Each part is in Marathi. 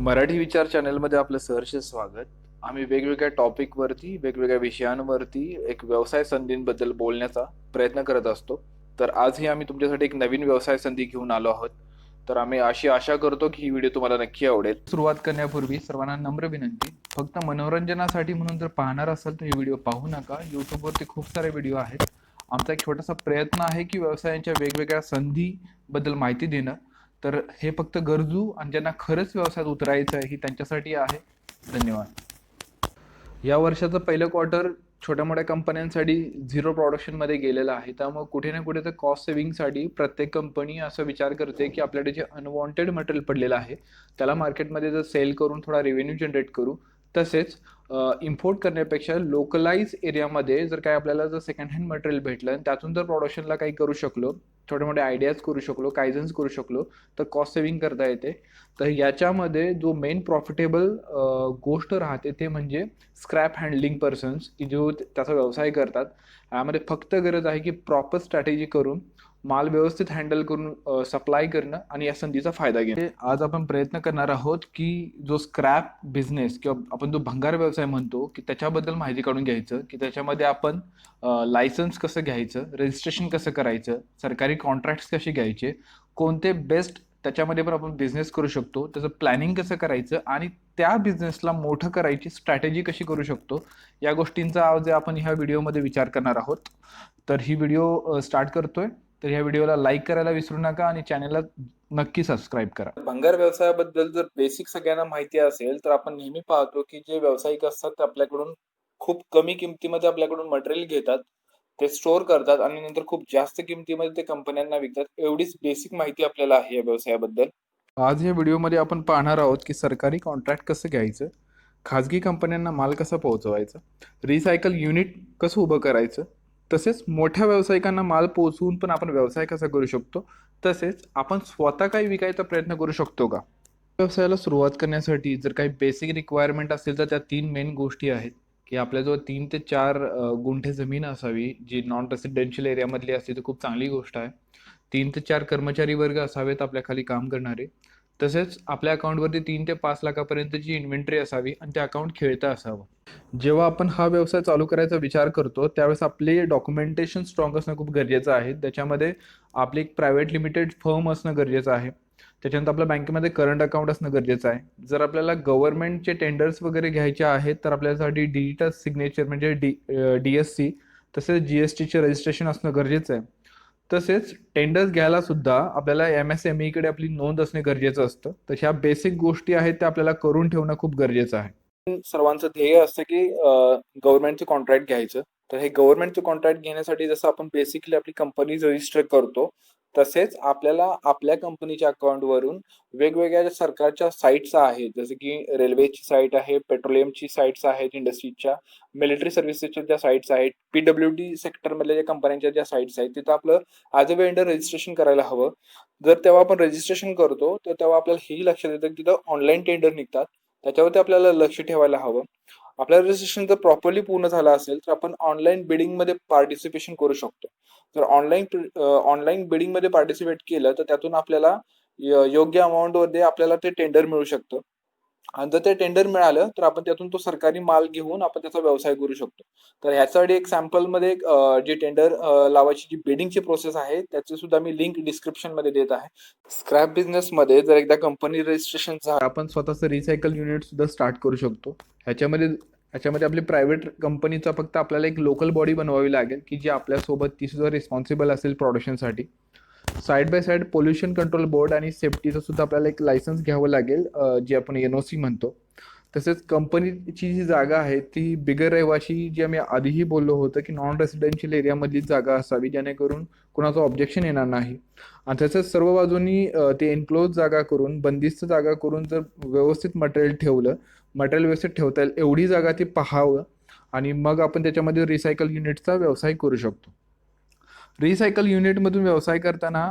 मराठी विचार चॅनलमध्ये आपलं सहर्ष स्वागत. आम्ही वेगवेगळ्या टॉपिकवरती, वेगवेगळ्या विषयांवरती एक व्यवसाय संधींबद्दल बोलण्याचा प्रयत्न करत असतो. तर आजही आम्ही तुमच्यासाठी एक नवीन व्यवसाय संधी घेऊन आलो आहोत. तर आम्ही अशी आशा करतो की ही व्हिडिओ तुम्हाला नक्की आवडेल. सुरुवात करण्यापूर्वी सर्वांना नम्र विनंती, फक्त मनोरंजनासाठी म्हणून जर पाहणार असाल तर ही व्हिडिओ पाहू नका. यूट्यूबवरती खूप सारे व्हिडिओ आहेत. आमचा एक छोटासा प्रयत्न आहे की व्यवसायांच्या वेगवेगळ्या संधीबद्दल माहिती देणं. तर हे फक्त गरजू आणि ज्यांना खरंच व्यवसायात उतरायचं आहे ही त्यांच्यासाठी आहे. धन्यवाद. या वर्षाचं पहिलं क्वार्टर छोट्या मोठ्या कंपन्यांसाठी झिरो प्रोडक्शनमध्ये गेलेलं आहे. त्यामुळे कुठे ना कुठे तर कॉस्ट सेव्हिंगसाठी प्रत्येक कंपनी असा विचार करते की आपल्याकडे जे अनवॉन्टेड मटेरियल पडलेलं आहे त्याला मार्केटमध्ये जर सेल करून थोडा रेव्हेन्यू जनरेट करू. तसेच इम्पोर्ट करण्यापेक्षा लोकलाइज एरियामध्ये जर काय आपल्याला जर सेकंड हँड मटेरियल भेटलं आणि त्यातून जर प्रोडक्शनला काही करू शकलो, छोटे मोठे आयडियाज करू शकलो, कायझन्स करू शकलो तर कॉस्ट सेव्हिंग करता येते. तर याच्यामध्ये जो मेन प्रॉफिटेबल गोष्ट राहते ते म्हणजे स्क्रॅप हँडलिंग पर्सन्स की जो त्याचा व्यवसाय करतात. यामध्ये फक्त गरज आहे की प्रॉपर स्ट्रॅटेजी करून माल व्यवस्थित हँडल करून सप्लाय करणं आणि या संधीचा फायदा घेणं. आज आपण प्रयत्न करणार आहोत की जो स्क्रॅप बिझनेस किंवा आपण जो भंगार व्यवसाय म्हणतो की त्याच्याबद्दल माहिती काढून घ्यायचं की त्याच्यामध्ये आपण लायसन्स कसं घ्यायचं, रजिस्ट्रेशन कसं करायचं, सरकारी कॉन्ट्रॅक्ट्स कसे घ्यायचे, कोणते बेस्ट त्याच्यामध्ये पण आपण बिझनेस करू शकतो, त्याचं प्लॅनिंग कसं करायचं आणि त्या बिझनेसला मोठं करायची स्ट्रॅटेजी कशी करू शकतो, या गोष्टींचा आज आपण ह्या व्हिडिओमध्ये विचार करणार आहोत. तर ही व्हिडिओ स्टार्ट करतोय. तर ह्या व्हिडिओला लाईक करायला विसरू नका आणि चॅनलला नक्की सबस्क्राईब करा. भंगार व्यवसायाबद्दल जर बेसिक सगळ्यांना माहिती असेल तर आपण नेहमी पाहतो की जे व्यावसायिक असतात ते आपल्याकडून खूप कमी किमतीमध्ये आपल्याकडून मटेरियल घेतात, ते स्टोअर करतात आणि नंतर खूप जास्त किमतीमध्ये ते कंपन्यांना विकतात. एवढीच बेसिक माहिती आपल्याला आहे या व्यवसायाबद्दल. आज या व्हिडिओमध्ये आपण पाहणार आहोत की सरकारी कॉन्ट्रॅक्ट कसं घ्यायचं, खाजगी कंपन्यांना माल कसा पोहोचवायचा, रिसायकल युनिट कसं उभं करायचं, तसेच मोठ्या व्यावसायिकांना माल पोहोचवून पण आपण व्यवसाय कसा करू शकतो, तसेच आपण स्वतः काही विकायचा प्रयत्न करू शकतो का. व्यवसायाला सुरुवात करण्यासाठी जर काही बेसिक रिक्वायरमेंट असेल तर त्या 3 मेन गोष्टी आहेत की आपल्याजवळ 3 ते 4 गुंठे जमीन असावी, जी नॉन रेसिडेन्शियल एरियामधली असते तर खूप चांगली गोष्ट आहे. 3 ते 4 कर्मचारी वर्ग असावेत आपल्या खाली काम करणारे. तसेच आपल्या अकाउंटवरती 3 ते 5 लाखापर्यंतची इन्व्हेंटरी असावी आणि ते अकाउंट खेळतं असावं. जेव्हा आपण हा व्यवसाय चालू करायचा विचार करतो त्यावेळेस आपले डॉक्युमेंटेशन स्ट्रॉंग असणं खूप गरजेचं आहे. त्याच्यामध्ये आपली एक प्रायव्हेट लिमिटेड फर्म असणं गरजेचं आहे. त्याच्यानंतर आपल्या बँकेमध्ये करंट अकाउंट असणं गरजेचं आहे. जर आपल्याला गव्हर्नमेंटचे टेंडर्स वगैरे घ्यायचे आहेत तर आपल्यासाठी डिजिटल सिग्नेचर म्हणजे DSC तसेच GSTचे रजिस्ट्रेशन असणं गरजेचं आहे. तसेच टेंडर्स घ्यायला सुद्धा आपल्याला MSME कडे आपली नोंद असणे गरजेचं असतं. तर ह्या बेसिक गोष्टी आहेत त्या आपल्याला करून ठेवणं खूप गरजेचं आहे. सर्वांचं ध्येय असतं की गव्हर्नमेंटचे कॉन्ट्रॅक्ट घ्यायचं. तर हे गव्हर्नमेंटचे कॉन्ट्रॅक्ट घेण्यासाठी जसं आपण बेसिकली आपली कंपनी रजिस्टर करतो तसेच आपल्याला आपल्या कंपनीच्या अकाउंटवरून वेगवेगळ्या ज्या सरकारच्या साईट्स आहेत, जसं की रेल्वेची साईट आहे, पेट्रोलियमची साईट्स आहेत, इंडस्ट्रीजच्या, मिलिटरी सर्व्हिसेसच्या ज्या साईट्स आहेत, PWD सेक्टरमधल्या ज्या कंपन्यांच्या ज्या साईट्स आहेत, तिथं आपलं ॲज अ वेंडर रजिस्ट्रेशन करायला हवं. जर तेव्हा आपण रजिस्ट्रेशन करतो तर तेव्हा आपल्याला हेही लक्षात येतं की तिथं ऑनलाईन टेंडर निघतात, त्याच्यावरती आपल्याला लक्ष ठेवायला हवं. आपलं रजिस्ट्रेशन जर प्रॉपरली पूर्ण झालं असेल तर आपण ऑनलाईन बिडिंगमध्ये पार्टिसिपेशन करू शकतो. जर ऑनलाईन बिडिंगमध्ये पार्टिसिपेट केलं तर त्यातून आपल्याला योग्य अमाऊंटमध्ये आपल्याला ते टेंडर मिळू शकतं आणि जर ते टेंडर मिळालं तर आपण त्यातून तो सरकारी माल घेऊन आपण त्याचा व्यवसाय करू शकतो. तर ह्यासाठी एक सॅम्पलमध्ये जे टेंडर लावायची जी बिडिंगची प्रोसेस आहे त्याची सुद्धा मी लिंक डिस्क्रिप्शनमध्ये देत आहे. स्क्रॅप बिझनेसमध्ये जर एकदा कंपनी रजिस्ट्रेशन झालं आपण स्वतःचं रिसायकल युनिट सुद्धा स्टार्ट करू शकतो. ह्याच्यामध्ये आपली प्रायव्हेट कंपनीचा फक्त आपल्याला एक लोकल बॉडी बनवावी लागेल की जी आपल्यासोबत ती सुद्धा रिस्पॉन्सिबल असेल प्रोडक्शनसाठी. Side by side pollution control board आणि सेफ्टीचं सुद्धा आपल्याला एक लायसन्स घ्यावं लागेल, जे आपण NOC म्हणतो. तसेच कंपनीची जी जागा आहे ती बिगर रहिवाशी, जी आम्ही आधीही बोललो होतं की नॉन रेसिडेन्शियल एरियामधली जागा असावी जेणेकरून कोणाचं ऑब्जेक्शन येणार नाही. आणि तसंच सर्व बाजूनी ते एन्क्लोज जागा करून, बंदिस्त जागा करून जर व्यवस्थित मटेरियल व्यवस्थित ठेवता येईल एवढी जागा ती पाहावं आणि मग आपण त्याच्यामध्ये रिसायकल युनिटचा व्यवसाय करू शकतो. रिसायकल युनिटमधून व्यवसाय करताना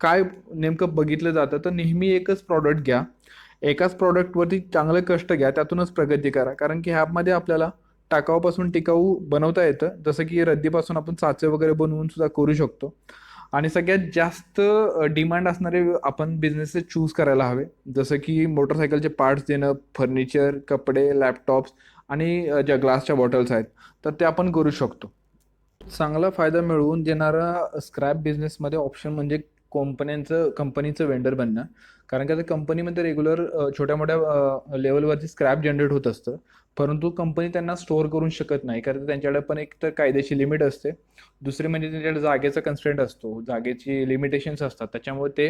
काय नेमकं बघितलं जातं तर नेहमी एकच प्रॉडक्ट घ्या, एकाच प्रॉडक्टवरती चांगलं कष्ट घ्या, त्यातूनच प्रगती करा. कारण की ह्यामध्ये आपल्याला टाकाऊपासून टिकाऊ बनवता येतं. जसं की रद्दीपासून आपण साचे वगैरे बनवून सुद्धा करू शकतो. आणि सगळ्यात जास्त डिमांड असणारे आपण बिझनेसेस चूज करायला हवे, जसं की मोटरसायकलचे पार्ट्स देणं, फर्निचर, कपडे, लॅपटॉप्स आणि ज्या ग्लासच्या बॉटल्स आहेत तर ते आपण करू शकतो. चांगला फायदा मिळवून देणारा स्क्रॅप बिझनेसमध्ये ऑप्शन म्हणजे कंपनीचं वेंडर बनणं. कारण का त्या कंपनीमध्ये रेग्युलर छोट्या मोठ्या लेवलवरती स्क्रॅप जनरेट होत असतं, परंतु कंपनी त्यांना स्टोअर करू शकत नाही, कारण त्यांच्याकडे पण एक तर कायदेशीर लिमिट असते. दुसरी म्हणजे त्यांच्याकडे जागेचा कन्स्ट्रेंट असतो, जागेची लिमिटेशन्स असतात. त्याच्यामुळे ते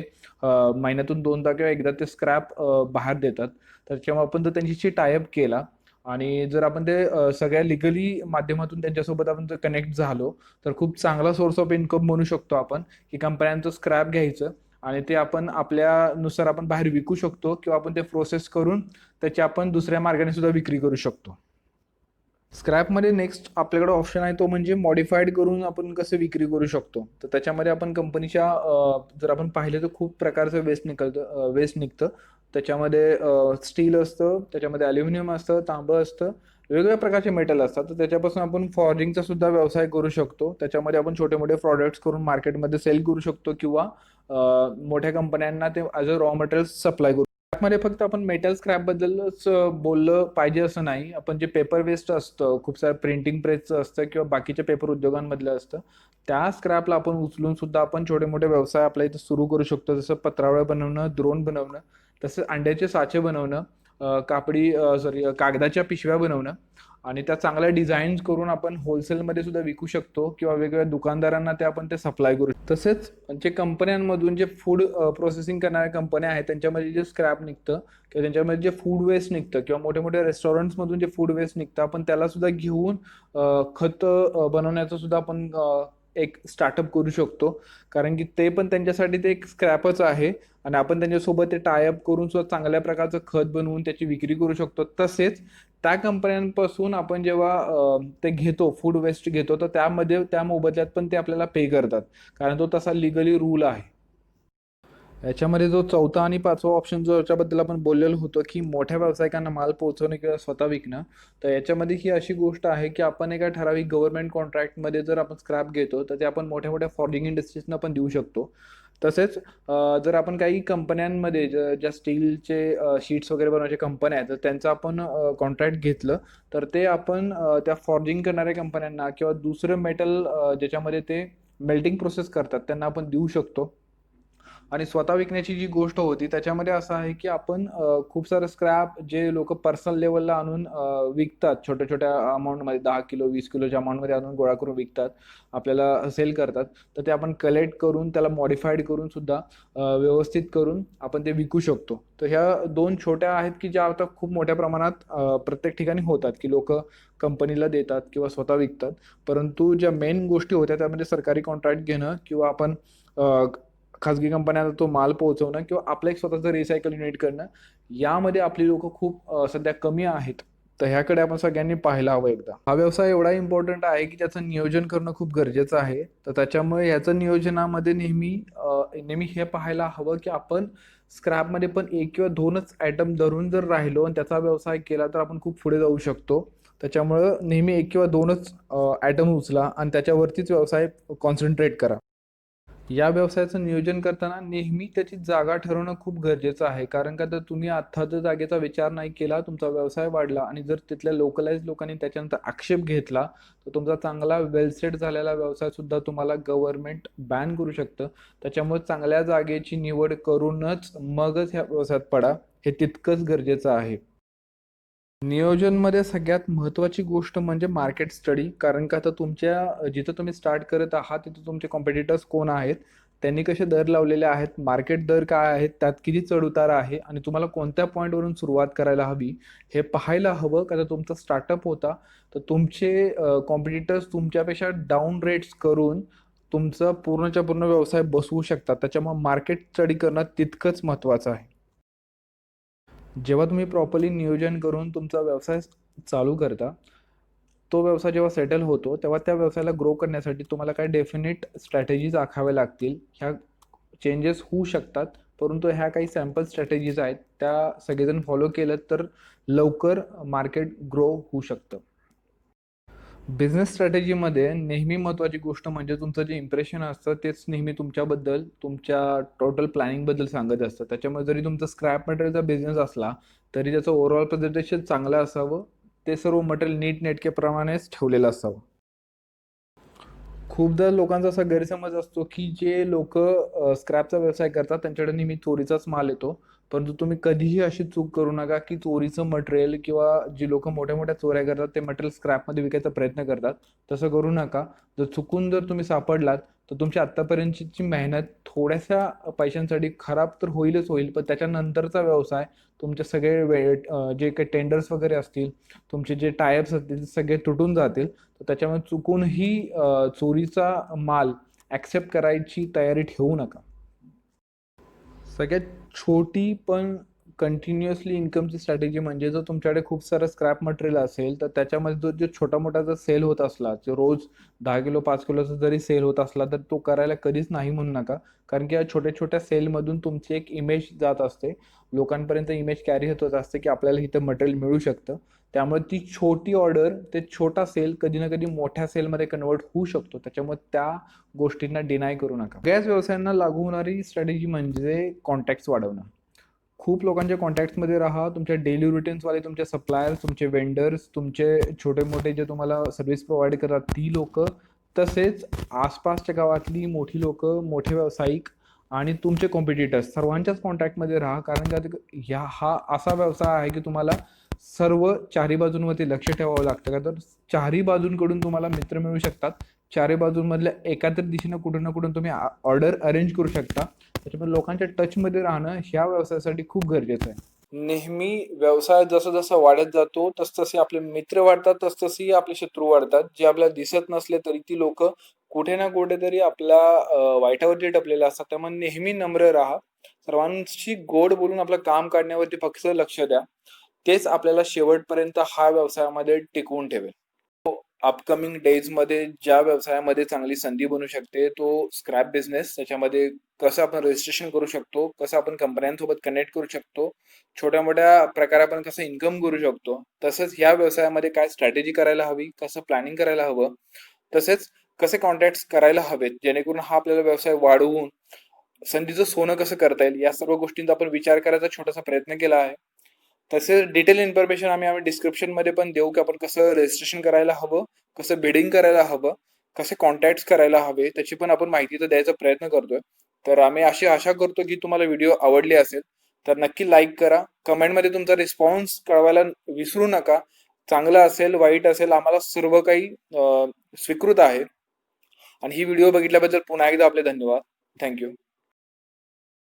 महिन्यातून दोनदा किंवा एकदा ते स्क्रॅप बाहेर देतात. त्याच्यामुळे आपण जर त्यांच्याशी टायअप केला आणि जर आपण ते सगळ्या लिगली माध्यमातून त्यांच्यासोबत आपण जर कनेक्ट झालो, तर खूप चांगला सोर्स ऑफ इन्कम म्हणू शकतो आपण, की कंपन्यांचं स्क्रॅप घ्यायचं आणि ते आपण आपल्यानुसार आपण बाहेर विकू शकतो किंवा आपण ते प्रोसेस करून त्याची आपण दुसऱ्या मार्गाने सुद्धा विक्री करू शकतो. स्क्रॅपमध्ये नेक्स्ट आपल्याकडे ऑप्शन आहे तो म्हणजे मॉडिफाईड करून आपण कसं विक्री करू शकतो. तर त्याच्यामध्ये आपण कंपनीच्या जर आपण पाहिले तर खूप प्रकारचं वेस्ट निघतं. त्याच्यामध्ये स्टील असतं, त्याच्यामध्ये अल्युमिनियम असतं, तांबं असतं, वेगवेगळ्या प्रकारचे मेटल असतात. तर त्याच्यापासून आपण फॉर्जिंगचा सुद्धा व्यवसाय करू शकतो. त्याच्यामध्ये आपण छोटे मोठे प्रॉडक्ट्स करून मार्केटमध्ये सेल करू शकतो किंवा मोठ्या कंपन्यांना ते as a raw material supply करू. स्क्रॅपमध्ये फक्त आपण मेटल स्क्रॅप बद्दलच बोललं पाहिजे असं नाही. आपण जे पेपर वेस्ट असतं, खूप सारं प्रिंटिंग प्रेसचं असतं किंवा बाकीच्या पेपर उद्योगांमधलं असतं, त्या स्क्रॅपला आपण उचलून सुद्धा आपण छोटे मोठे व्यवसाय आपल्या इथे सुरू करू शकतो. जसं पत्रावळ्या बनवणं, द्रोण बनवणं, तसंच अंड्याचे साचे बनवणं, कागदाच्या पिशव्या बनवणं आणि त्या चांगल्या डिझाईन्स करून आपण होलसेलमध्ये सुद्धा विकू शकतो किंवा वेगवेगळ्या दुकानदारांना ते आपण ते सप्लाय करू. तसेच जे कंपन्यांमधून जे फूड प्रोसेसिंग करणाऱ्या कंपन्या आहेत त्यांच्यामध्ये जे स्क्रॅप निघतं किंवा त्यांच्यामध्ये जे फूड वेस्ट निघतं किंवा मोठ्या मोठ्या रेस्टॉरंट्समधून जे फूड वेस्ट निघतं, आपण त्याला सुद्धा घेऊन खत बनवण्याचं सुद्धा आपण एक स्टार्टअप करू शकतो. कारण की ते पण त्यांच्यासाठी ते एक स्क्रॅपच आहे आणि आपण त्यांच्यासोबत ते टायअप करून सुद्धा चांगल्या प्रकारचं खत बनवून त्याची विक्री करू शकतो. तसेच त्या कंपन्यांपासून आपण जेव्हा ते घेतो, फूड वेस्ट घेतो, तर त्यामध्ये त्या मोबदल्यात पण ते आपल्याला पे करतात, कारण तो तसा लिगली रूल आहे. याच्यामध्ये जो चौथा आणि पाचवा ऑप्शन जो याच्याबद्दल आपण बोललेलो होतो, की मोठ्या व्यावसायिकांना माल पोहोचवणे किंवा स्वतः विकणं. तर याच्यामध्ये ही अशी गोष्ट आहे, की आपण एका ठराविक गव्हर्नमेंट कॉन्ट्रॅक्टमध्ये जर आपण स्क्रॅप घेतो, तर ते आपण मोठ्या मोठ्या फॉर्जिंग इंडस्ट्रीजना पण देऊ शकतो. तसेच जर आपण काही कंपन्यांमध्ये ज्या स्टीलचे शीट्स वगैरे बनवायच्या कंपन्या आहेत, तर त्यांचं आपण कॉन्ट्रॅक्ट घेतलं, तर ते आपण त्या फॉर्जिंग करणाऱ्या कंपन्यांना किंवा दुसरं मेटल ज्याच्यामध्ये ते मेल्टिंग प्रोसेस करतात त्यांना आपण देऊ शकतो. आणि स्वतः विकण्याची जी गोष्ट होती त्याच्यामध्ये असं आहे, की आपण खूप सारं स्क्रॅप जे लोकं पर्सनल लेव्हलला आणून विकतात छोट्या-छोट्या अमाउंटमध्ये 10 किलो, 20 किलोच्या अमाउंटमध्ये आणून गोळा करून विकतात. आपल्याला सेल करतात. तर ते आपण कलेक्ट करून त्याला मॉडिफाईड करून सुद्धा व्यवस्थित करून आपण ते विकू शकतो. तर ह्या 2 छोट्या आहेत, की ज्या आता खूप मोठ्या प्रमाणात प्रत्येक ठिकाणी होतात, की लोकं कंपनीला देतात किंवा स्वतः विकतात. परंतु ज्या मेन गोष्टी होत्या त्यामध्ये सरकारी कॉन्ट्रॅक्ट घेणं किंवा आपण खाजगी कंपन्यांना तो माल पोहोचवणं किंवा आपलं एक स्वतःचं रिसायकल युनिट करणं, यामध्ये आपली लोकं खूप सध्या कमी आहेत. तर ह्याकडे आपण सगळ्यांनी पाहायला हवं एकदा. हा व्यवसाय एवढा इम्पॉर्टंट आहे, की त्याचं नियोजन करणं खूप गरजेचं आहे. तर त्याच्यामुळे ह्याचं नियोजनामध्ये नेहमी हे पाहायला हवं, की आपण स्क्रॅपमध्ये पण 1 किंवा 2च आयटम धरून जर राहिलो आणि त्याचा व्यवसाय केला, तर आपण खूप पुढे जाऊ शकतो. त्याच्यामुळं नेहमी 1 किंवा 2च आयटम उचला आणि त्याच्यावरतीच व्यवसाय कॉन्सन्ट्रेट करा. या व्यवसायाचं नियोजन करताना नेहमी त्याची जागा ठरवणं खूप गरजेचं आहे. कारण का तर तुम्ही आत्ता जर जागेचा विचार नाही केला, तुमचा व्यवसाय वाढला आणि जर तिथल्या लोकलाइज लोकांनी त्याच्यानंतर आक्षेप घेतला, तर तुमचा चांगला वेल सेट झालेला व्यवसाय सुद्धा तुम्हाला गव्हर्नमेंट बॅन करू शकतं. त्याच्यामुळे चांगल्या जागेची निवड करूनच मगच ह्या व्यवसायात पडा, हे तितकंच गरजेचं आहे. नियोजनमध्ये सगळ्यात महत्त्वाची गोष्ट म्हणजे मार्केट स्टडी. कारण का आता जिथं तुम्ही स्टार्ट करत आहात, तिथं तुमचे कॉम्पिटिटर्स कोण आहेत? त्यांनी कसे दर लावलेले आहेत? मार्केट दर काय आहेत? त्यात किती चढ-उतार आहे? आणि तुम्हाला कोणत्या पॉईंटवरून सुरुवात करायला हवी? हे पाहायला हवं. का तर तुमचा स्टार्टअप होता, तर तुमचे कॉम्पिटिटर्स तुमच्यापेक्षा डाउन रेट्स करून तुमचा पूर्णच्या पूर्ण व्यवसाय बसवू शकतात. त्याच्यामुळे मार्केट स्टडी करणं तितकंच महत्त्वाचं आहे. जेव्हा तुम्ही प्रॉपरली नियोजन करून तुमचा व्यवसाय चालू करता, तो व्यवसाय जेव्हा सेटल होतो, तेव्हा त्या व्यवसायाला ग्रो करण्यासाठी तुम्हाला काही डेफिनिट स्ट्रॅटेजीज आखाव्या लागतील. ह्या चेंजेस होऊ शकतात, परंतु ह्या काही सॅम्पल स्ट्रॅटेजीज आहेत, त्या सगळेजण फॉलो केलं तर लवकर मार्केट ग्रो होऊ शकतं. बिझनेस स्ट्रॅटेजीमध्ये नेहमी महत्त्वाची गोष्ट म्हणजे तुमचं जे इम्प्रेशन असतं तेच नेहमी तुमच्याबद्दल, तुमच्या टोटल प्लॅनिंगबद्दल सांगत असतं. त्याच्यामुळे जरी तुमचा स्क्रॅप मटेरियलचा बिझनेस असला, तरी त्याचं ओव्हरऑल प्रेझेंटेशन चांगलं असावं. ते सर्व मटेरियल नीटनेटकेप्रमाणेच ठेवलेलं असावं. खूपदा लोकांचा असा गैरसमज असतो, की जे लोकं स्क्रॅपचा व्यवसाय करतात त्यांच्याकडे नेहमी चोरीचाच माल येतो. परंतु तुम्ही कधीही अशी चूक करू नका, की चोरीचं मटेरियल किंवा जी लोकं मोठ्या-मोठ्या चोऱ्या करतात, ते मटेरियल स्क्रॅपमध्ये विकायचा प्रयत्न करतात. तसं करू नका. जर चुकून तुम्ही सापडलात, तर तुमची आत्तापर्यंतची मेहनत थोड्याशा पैशांसाठी खराब तर होईलच होईल, पण त्याच्यानंतरचा व्यवसाय तुमचे सगळे जे काही टेंडर्स वगैरे असतील, तुमचे जे टाय-अप्स असतील, ते सगळे तुटून जातील. तर त्याच्यामुळे चुकूनही चोरीचा माल ॲक्सेप्ट करायची तयारी ठेवू नका. सगळ्यात छोटी पण कंटिन्युअसली इन्कमची स्ट्रॅटेजी म्हणजे जर तुमच्याकडे खूप सारं स्क्रॅप मटेरियल असेल, तर त्याच्यामध्ये जो छोटा-मोठा जर सेल होत असला, जो रोज 10 किलो, 5 किलोचा जरी सेल होत असला, तर तो करायला कधीच नाही म्हणू नका. कारण की या छोट्या-छोट्या सेलमधून तुमची एक इमेज जात असते. लोकांपर्यंत इमेज कॅरी होत असते, की आपल्याला इथं मटेरियल मिळू शकतं. त्यामुळे ती छोटी ऑर्डर, ते छोटा सेल कधी ना कधी मोठ्या सेलमध्ये कन्व्हर्ट होऊ शकतो. त्याच्यामुळे त्या गोष्टींना डिनाय करू नका. सगळ्याच व्यवसायांना लागू होणारी स्ट्रॅटेजी म्हणजे कॉन्टॅक्ट्स वाढवणं. खूप लोकांच्या कॉन्टॅक्ट्समध्ये राहा. तुमच्या डेली रुटीन्सवाले तुमचे सप्लायर्स, तुमचे वेंडर्स, तुमचे छोटे-मोठे जे तुम्हाला सर्व्हिस प्रोव्हाईड करतात ती लोकं, तसेच आसपासच्या गावातली मोठी लोकं, मोठे व्यावसायिक आणि तुमचे कॉम्पिटिटर्स सर्वांच्याच कॉन्टॅक्टमध्ये राहा. कारण का हा असा व्यवसाय आहे की तुम्हाला सर्व चारी बाजूंवरती लक्ष ठेवावं लागतं. का तर चारही बाजूंकडून तुम्हाला मित्र मिळू शकतात. चारही बाजूंमधल्या एका तरी दिशेनं कुठं ना कुठून तुम्ही ऑर्डर अरेंज करू शकता. त्याच्यामुळे लोकांच्या टचमध्ये राहणं ह्या व्यवसायासाठी खूप गरजेचं आहे. नेहमी व्यवसाय जसा-जसा वाढत जातो, तसतसे आपले मित्र वाढतात, तसतशी आपले शत्रू वाढतात. जे आपल्याला दिसत नसले तरी ती लोकं कुठे ना कुठेतरी आपल्या वाईटावरती टपलेले असतात. त्यामुळे नेहमी नम्र राहा. सर्वांशी गोड बोलून आपलं काम काढण्यावरती फक्त लक्ष द्या. तेच आपल्याला शेवटपर्यंत हा व्यवसायामध्ये टिकवून ठेवेल. अपकमिंग डेजमध्ये ज्या व्यवसायामध्ये चांगली संधी बनू शकते, तो स्क्रॅप बिझनेस. त्याच्यामध्ये कसं आपण रजिस्ट्रेशन करू शकतो, कसं आपण कंपन्यांसोबत कनेक्ट करू शकतो, छोट्या-मोठ्या प्रकारे आपण कसं इन्कम करू शकतो. तसंच ह्या व्यवसायामध्ये काय स्ट्रॅटेजी करायला हवी, कसं प्लॅनिंग करायला हवं, तसेच कसे कॉन्टॅक्ट्स करायला हवेत, जेणेकरून हा आपल्याला व्यवसाय वाढवून संधीचं सोनं कसं करता येईल, या सर्व गोष्टींचा आपण विचार करायचा छोटासा प्रयत्न केला आहे. तसेच डिटेल इन्फॉर्मेशन आम्ही डिस्क्रिप्शनमध्ये पण देऊ, की आपण कसं रजिस्ट्रेशन करायला हवं, कसं बिडिंग करायला हवं, कसे कॉन्टॅक्ट्स करायला हवे, त्याची पण आपण माहिती तर द्यायचा प्रयत्न करतोय. तर आम्ही अशी आशा करतो, की तुम्हाला व्हिडिओ आवडली असेल. तर नक्की लाईक करा. कमेंटमध्ये तुमचा रिस्पॉन्स कळवायला विसरू नका. चांगलं असेल, वाईट असेल, आम्हाला सर्व काही स्वीकृत आहे. आणि ही व्हिडिओ बघितल्याबद्दल पुन्हा एकदा आपले धन्यवाद. Thank you.